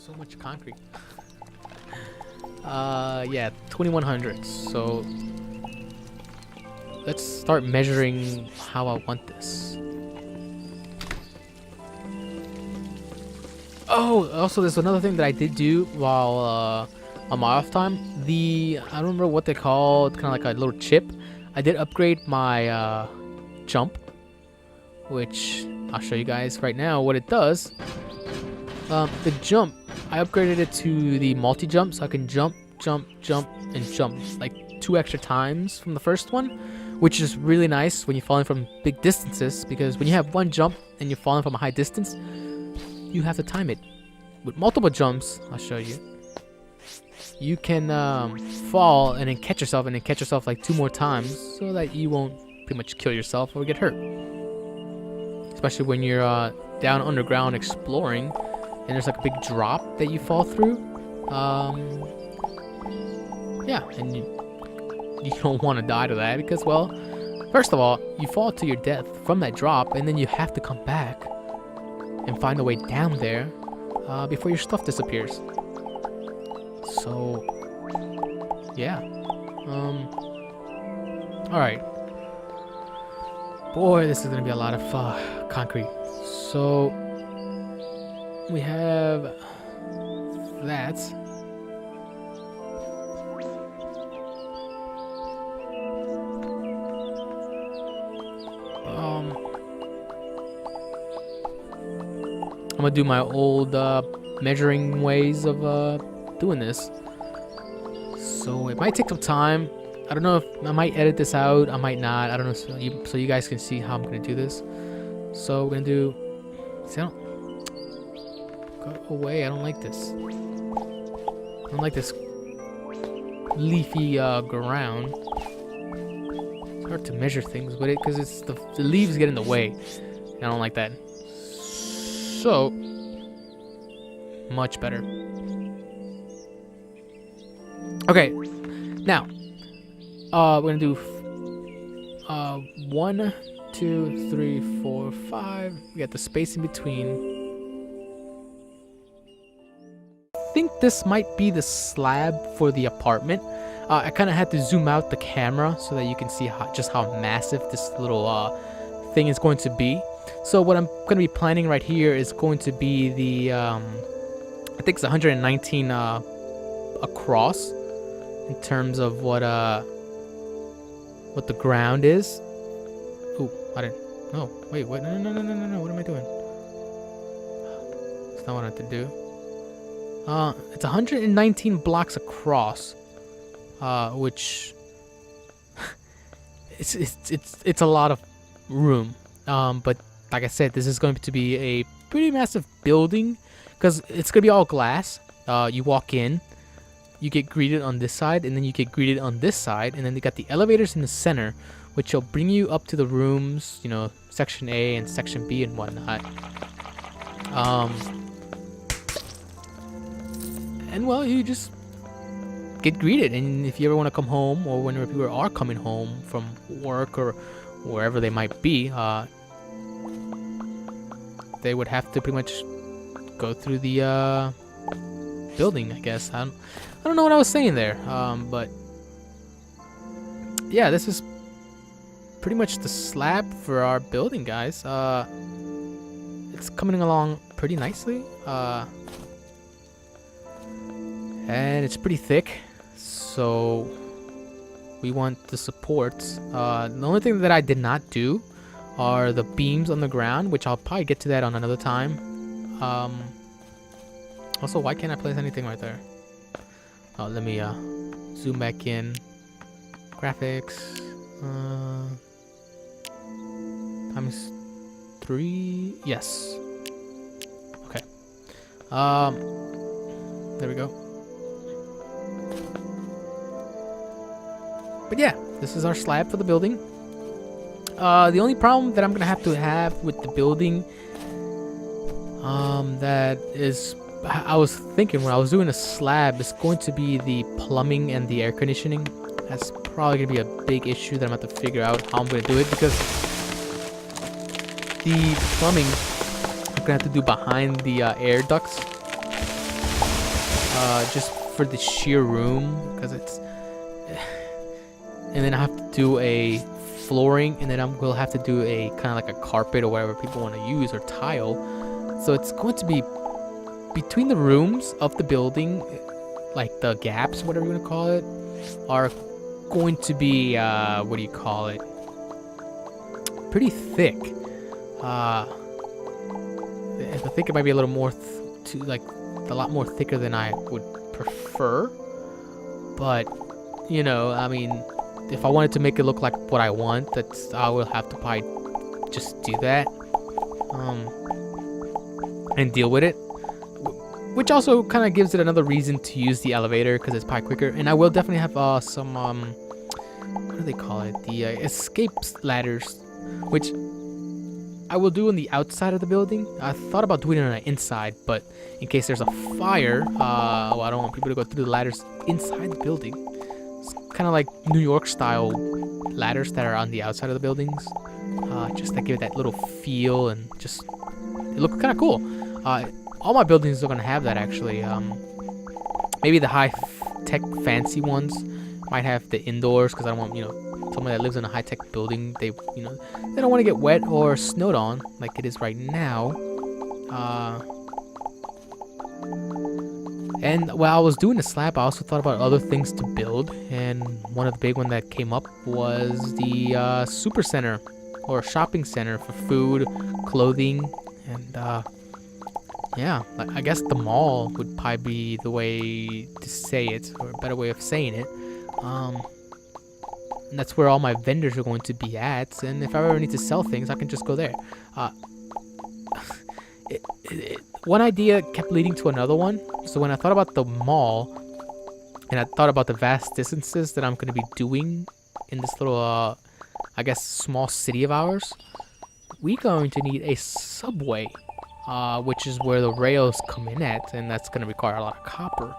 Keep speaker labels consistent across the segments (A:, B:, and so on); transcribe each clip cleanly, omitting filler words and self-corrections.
A: So much concrete. Yeah, 2100. So let's start measuring how I want this. Oh, also there's another thing that I did do while on my off time. I don't remember what they call, kind of like a little chip. I did upgrade my jump, which I'll show you guys right now what it does. The jump, I upgraded it to the multi-jump, so I can jump, jump, jump, and jump like 2 extra times from the first one, which is really nice when you're falling from big distances, because when you have one jump and you're falling from a high distance, you have to time it. With multiple jumps, I'll show you, you can fall and then catch yourself, and then catch yourself like 2 more times, so that you won't pretty much kill yourself or get hurt. Especially when you're down underground exploring and there's like a big drop that you fall through. Yeah, and you don't want to die to that, because, well, first of all, you fall to your death from that drop, and then you have to come back and find a way down there before your stuff disappears. So, yeah. Alright. Boy, this is going to be a lot of concrete. So, we have that. I'm gonna do my old measuring ways of doing this. So it might take some time. I don't know if I might edit this out. I might not. I don't know. So you guys can see how I'm gonna do this. So we're gonna do. See, I don't go away. I don't like this. I don't like this leafy ground. It's hard to measure things with it because it's the leaves get in the way. I don't like that. So much better. Okay, now we're gonna do 1, 2, 3, 4, 5. We got the space in between. I think this might be the slab for the apartment. I kind of had to zoom out the camera so that you can see just how massive this little thing is going to be. So what I'm going to be planning right here is going to be the, I think it's 119 across in terms of what the ground is. Oh, I didn't. No, wait, what? No, what am I doing? That's not what I have to do. It's 119 blocks across, which it's a lot of room. But like I said, this is going to be a pretty massive building because it's going to be all glass. You walk in, you get greeted on this side, and then you get greeted on this side, and then they got the elevators in the center, which will bring you up to the rooms, you know, section A and section B and whatnot. And well, you just get greeted, and if you ever want to come home, or whenever people are coming home from work or wherever they might be, they would have to pretty much go through the building, I guess. I don't know what I was saying there, but yeah, this is pretty much the slab for our building, guys. It's coming along pretty nicely, and it's pretty thick, so we want the supports. The only thing that I did not do are the beams on the ground, which I'll probably get to that on another time. Also, why can't I place anything right there? Oh, let me zoom back in. Graphics. Times 3. Yes. Okay. There we go. But yeah, this is our slab for the building. The only problem that I'm gonna have with the building, that is, I was thinking when I was doing a slab, is going to be the plumbing and the air conditioning. That's probably gonna be a big issue that I'm gonna have to figure out how I'm gonna do it, because the plumbing I'm gonna have to do behind the air ducts. just for the sheer room, because it's. And then I have to do a flooring, and then we'll have to do a kind of like a carpet or whatever people want to use, or tile. So it's going to be between the rooms of the building, like the gaps, whatever you want to call it, are going to be what do you call it? Pretty thick. I think it might be a little more a lot more thicker than I would prefer. But you know, I mean, if I wanted to make it look like what I want, I will have to probably just do that, and deal with it. Which also kind of gives it another reason to use the elevator, because it's probably quicker. And I will definitely have some what do they call it? The escape ladders, which I will do on the outside of the building. I thought about doing it on the inside, but in case there's a fire, well, I don't want people to go through the ladders inside the building. It's kind of like New York style ladders that are on the outside of the buildings, just to give it that little feel, and just it looks kind of cool. All my buildings are gonna have that, actually. Maybe the high-tech fancy ones might have the indoors, because I don't want, you know, someone that lives in a high-tech building, they don't want to get wet or snowed on like it is right now. And while I was doing the slab, I also thought about other things to build, and one of the big one that came up was the super center, or shopping center for food, clothing, and yeah, I guess the mall would probably be the way to say it, or a better way of saying it. And that's where all my vendors are going to be at, and if I ever need to sell things, I can just go there. One idea kept leading to another one, so when I thought about the mall, and I thought about the vast distances that I'm going to be doing in this little, I guess, small city of ours, we're going to need a subway. Which is where the rails come in at, and that's going to require a lot of copper.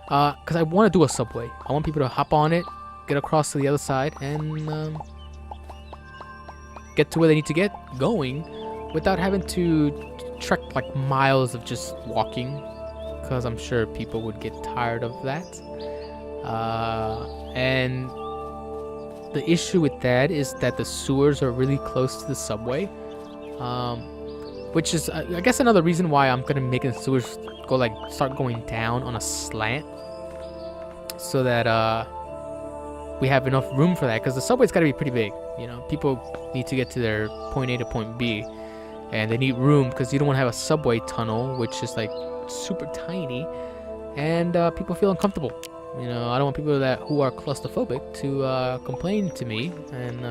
A: Because I want to do a subway. I want people to hop on it, get across to the other side, and get to where they need to get going without having to trek like miles of just walking, because I'm sure people would get tired of that. And the issue with that is that the sewers are really close to the subway. Which is, I guess, another reason why I'm gonna make the sewers start going down on a slant, so that we have enough room for that. Because the subway's got to be pretty big. You know, people need to get to their point A to point B, and they need room, because you don't want to have a subway tunnel, which is like super tiny, and people feel uncomfortable. You know, I don't want people who are claustrophobic to complain to me, and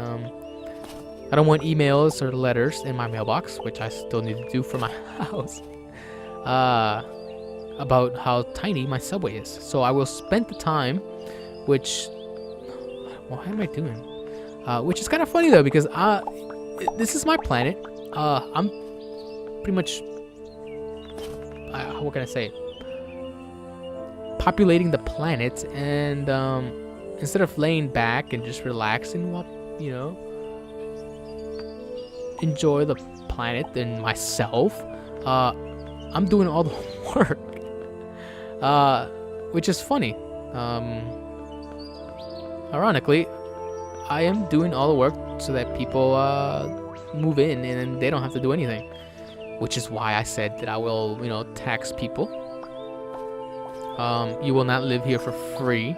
A: I don't want emails or letters in my mailbox, which I still need to do for my house, about how tiny my subway is. So I will spend the time, which, what am I doing? Which is kind of funny though, because this is my planet. I'm pretty much, what can I say? Populating the planet, and instead of laying back and just relaxing, you know, enjoy the planet and myself, I'm doing all the work, which is funny. Ironically, I am doing all the work so that people move in and they don't have to do anything, which is why I said that I will, you know, tax people. You will not live here for free.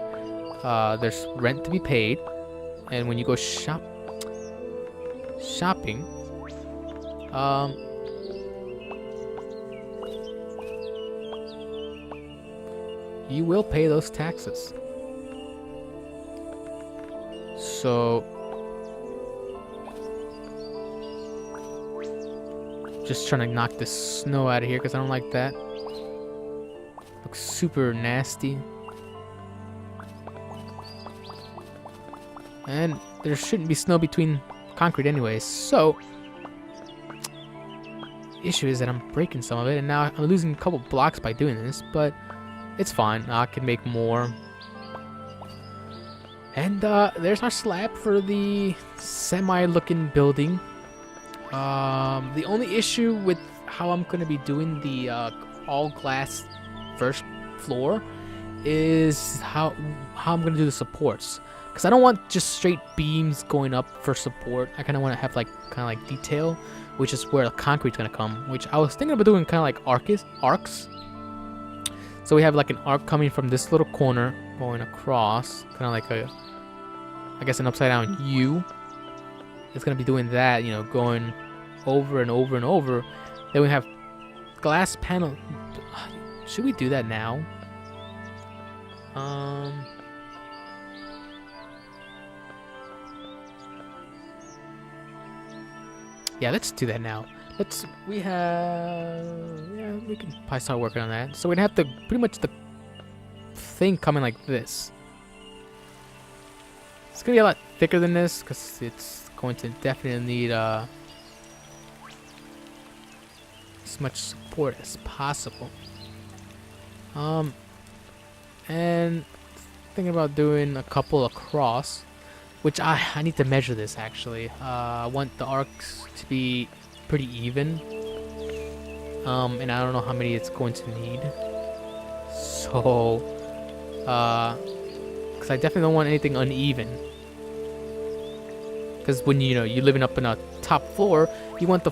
A: There's rent to be paid, and when you go shopping, you will pay those taxes. So just trying to knock the snow out of here, because I don't like that. Looks super nasty. And there shouldn't be snow between concrete anyways, so issue is that I'm breaking some of it, and now I'm losing a couple blocks by doing this, but it's fine. I can make more. And there's our slab for the semi-looking building. The only issue with how I'm going to be doing the all-glass first floor is how I'm gonna do the supports, because I don't want just straight beams going up for support. I kind of want to have like detail, which is where the concrete's gonna come. Which I was thinking about doing kind of like arcs. So we have like an arc coming from this little corner going across, kind of like I guess an upside down U. It's gonna be doing that, you know, going over and over and over. Then we have glass panel. Should we do that now? Yeah, let's do that now. We can probably start working on that. So we'd have pretty much the thing coming like this. It's gonna be a lot thicker than this because it's going to definitely need as much support as possible. And thinking about doing a couple across, which I need to measure this actually. I want the arcs to be pretty even. And I don't know how many it's going to need. So, because I definitely don't want anything uneven. Because when you're living up in a top floor, you want the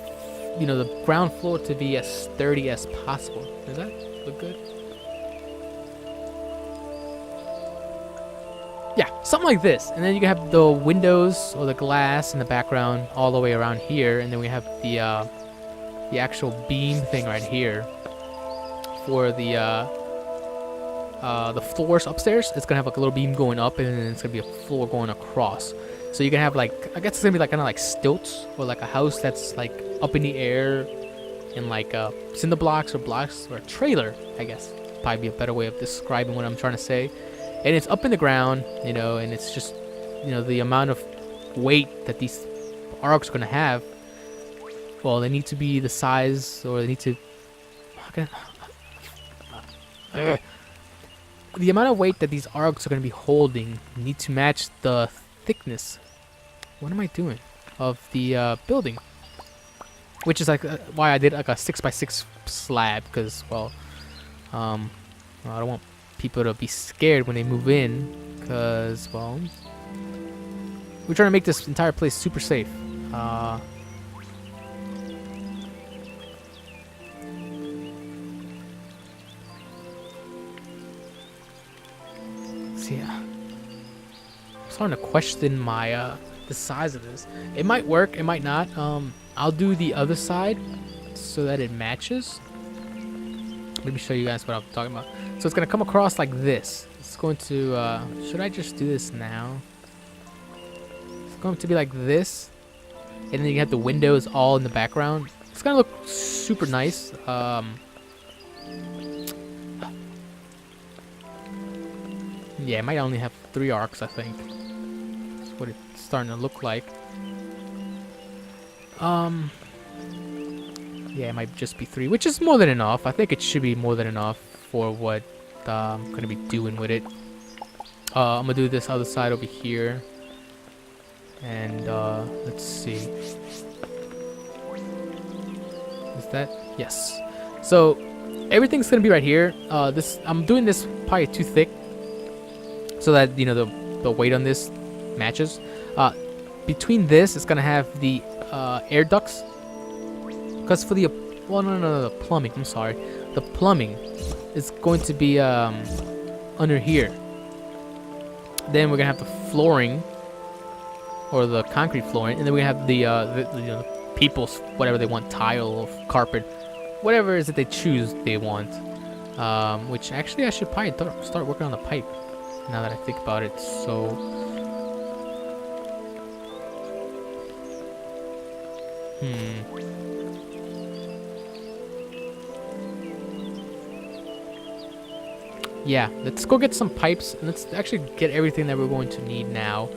A: ground floor to be as sturdy as possible. Does that look good? Yeah, something like this. And then you can have the windows or the glass in the background all the way around here, and then we have the actual beam thing right here for the floors upstairs. It's gonna have like a little beam going up, and then it's gonna be a floor going across. So you can have like, I guess it's gonna be like kind of like stilts, or like a house that's like up in the air, in like cinder blocks or a trailer. I guess probably be a better way of describing what I'm trying to say. And it's up in the ground, and it's just, the amount of weight that these arcs are gonna have. Well, they need to be the size, or they need to. The amount of weight that these arcs are gonna be holding need to match the thickness. What am I doing? Of the building, which is like why I did like a 6x6 slab, because I don't want people to be scared when they move in, because we're trying to make this entire place super safe. So yeah, I'm starting to question my the size of this. It might work, it might not. I'll do the other side so that it matches. Let me show you guys what I'm talking about. So it's gonna come across like this. It's going to should I just do this now? It's going to be like this, and then you have the windows all in the background. It's gonna look super nice. Yeah, it might only have 3 arcs, I think. That's what it's starting to look like. Yeah, it might just be 3, which is more than enough. I think it should be more than enough for what I'm gonna be doing with it. I'm gonna do this other side over here, and let's see. Is that? Yes. So everything's gonna be right here. I'm doing this probably too thick, so that the weight on this matches. Between this, it's gonna have the air ducts. Because for the the plumbing. I'm sorry. The plumbing is going to be under here. Then we're gonna have the flooring, or the concrete flooring, and then we have the people's whatever they want, tile or carpet, whatever it is that they choose they want. Which actually I should probably start working on the pipe now that I think about it. So. Yeah, let's go get some pipes, and let's actually get everything that we're going to need now,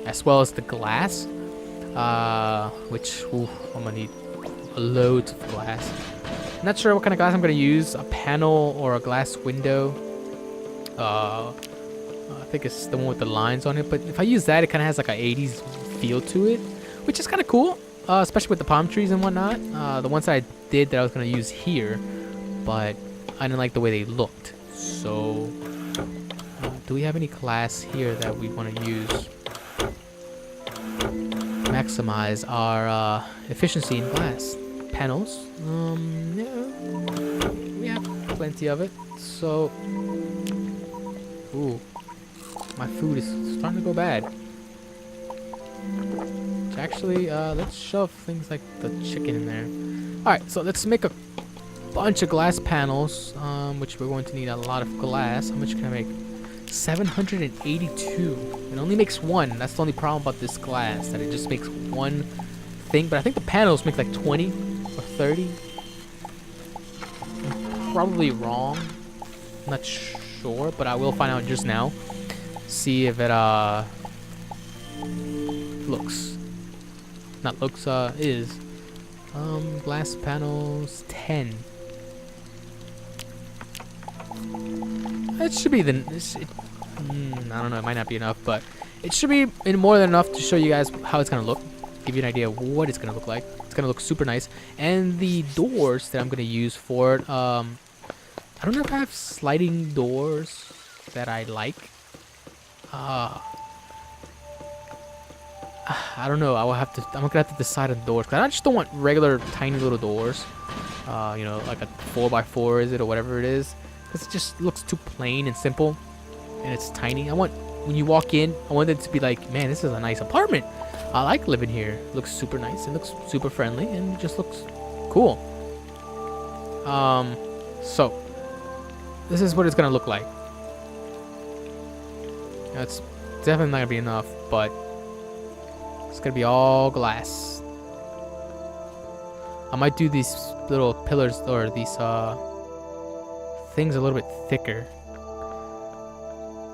A: as well as the glass, which I'm gonna need a load of glass. I'm not sure what kind of glass I'm gonna use, a panel or a glass window. I think it's the one with the lines on it, but if I use that, it kind of has like an 80s feel to it, which is kind of cool, especially with the palm trees and whatnot. The ones that I did that I was gonna use here, but I didn't like the way they looked. So, do we have any glass here that we want to use? Maximize our efficiency in glass panels. Yeah, we have plenty of it. So, ooh, my food is starting to go bad. Actually, let's shove things like the chicken in there. Alright, so let's make a bunch of glass panels, which we're going to need a lot of glass. How much can I make? 782. It only makes one. That's the only problem about this glass, that it just makes one thing. But I think the panels make like 20 or 30. I'm probably wrong. I'm not sure, but I will find out just now. See if it looks. Not looks, is. Glass panels 10. It should be the. I don't know. It might not be enough, but it should be more than enough to show you guys how it's gonna look. Give you an idea of what it's gonna look like. It's gonna look super nice. And the doors that I'm gonna use for it. I don't know if I have sliding doors that I like. I don't know. I'm gonna have to decide on doors. Cause I just don't want regular tiny little doors. You know, like a 4x4 is it or whatever it is. Cause it just looks too plain and simple, and it's tiny. I want when you walk in, I want it to be like, man, this is a nice apartment. I like living here. It looks super nice. It looks super friendly, and it just looks cool. So this is what it's gonna look like. It's definitely not gonna be enough, but it's gonna be all glass. I might do these little pillars or these things a little bit thicker.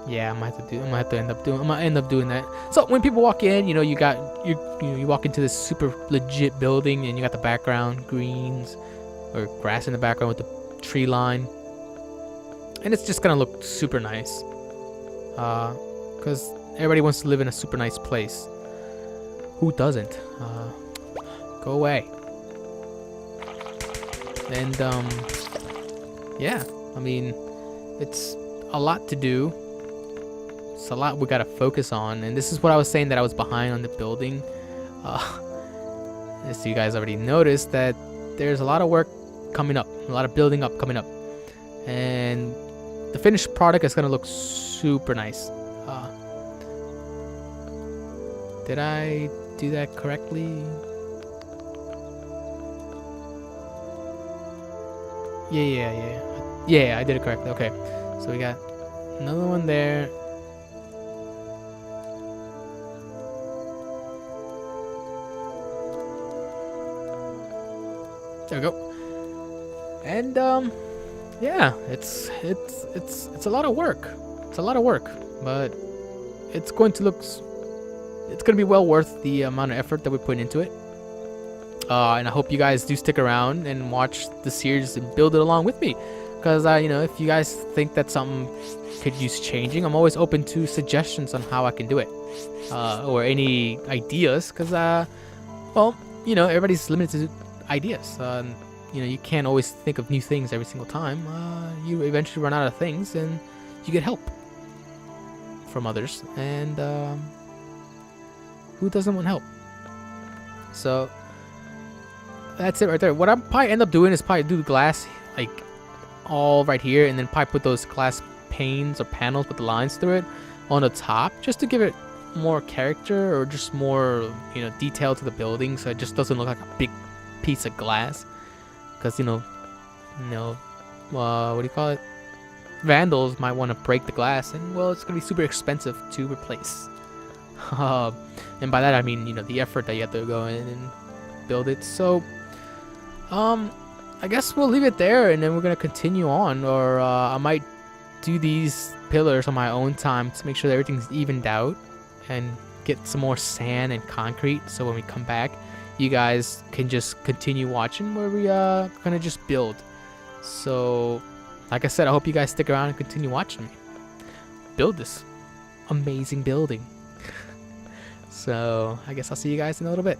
A: Yeah, I might end up doing that. So when people walk in, you know, you walk into this super legit building, and you got the background greens or grass in the background with the tree line, and it's just gonna look super nice. Because everybody wants to live in a super nice place. Who doesn't? Go away. And yeah, I mean, it's a lot to do. It's a lot we gotta focus on, and this is what I was saying, that I was behind on the building. So you guys already noticed that there's a lot of work coming up, a lot of building up coming up, and the finished product is gonna look super nice. Did I do that correctly? Yeah, I did it correctly. Okay, so we got another one there. There we go. And yeah, it's a lot of work. It's a lot of work, but it's going to look. It's going to be well worth the amount of effort that we put into it. And I hope you guys do stick around and watch the series and build it along with me. Because, you know, if you guys think that something could use changing, I'm always open to suggestions on how I can do it. Or any ideas. Because, well, you know, everybody's limited to ideas. You know, you can't always think of new things every single time. You eventually run out of things, and you get help from others. And who doesn't want help? So that's it right there. What I probably end up doing is probably do the glass like all right here, and then probably put those glass panes or panels with the lines through it on the top, just to give it more character, or just more, you know, detail to the building, so it just doesn't look like a big piece of glass. Because you know, what do you call it? Vandals might want to break the glass, and well, it's gonna be super expensive to replace. And by that I mean, you know, the effort that you have to go in and build it. So I guess we'll leave it there, and then we're gonna continue on, or I might do these pillars on my own time to make sure that everything's evened out, and get some more sand and concrete, so when we come back, you guys can just continue watching where we gonna just build. So like I said, I hope you guys stick around and continue watching me build this amazing building. So I guess I'll see you guys in a little bit.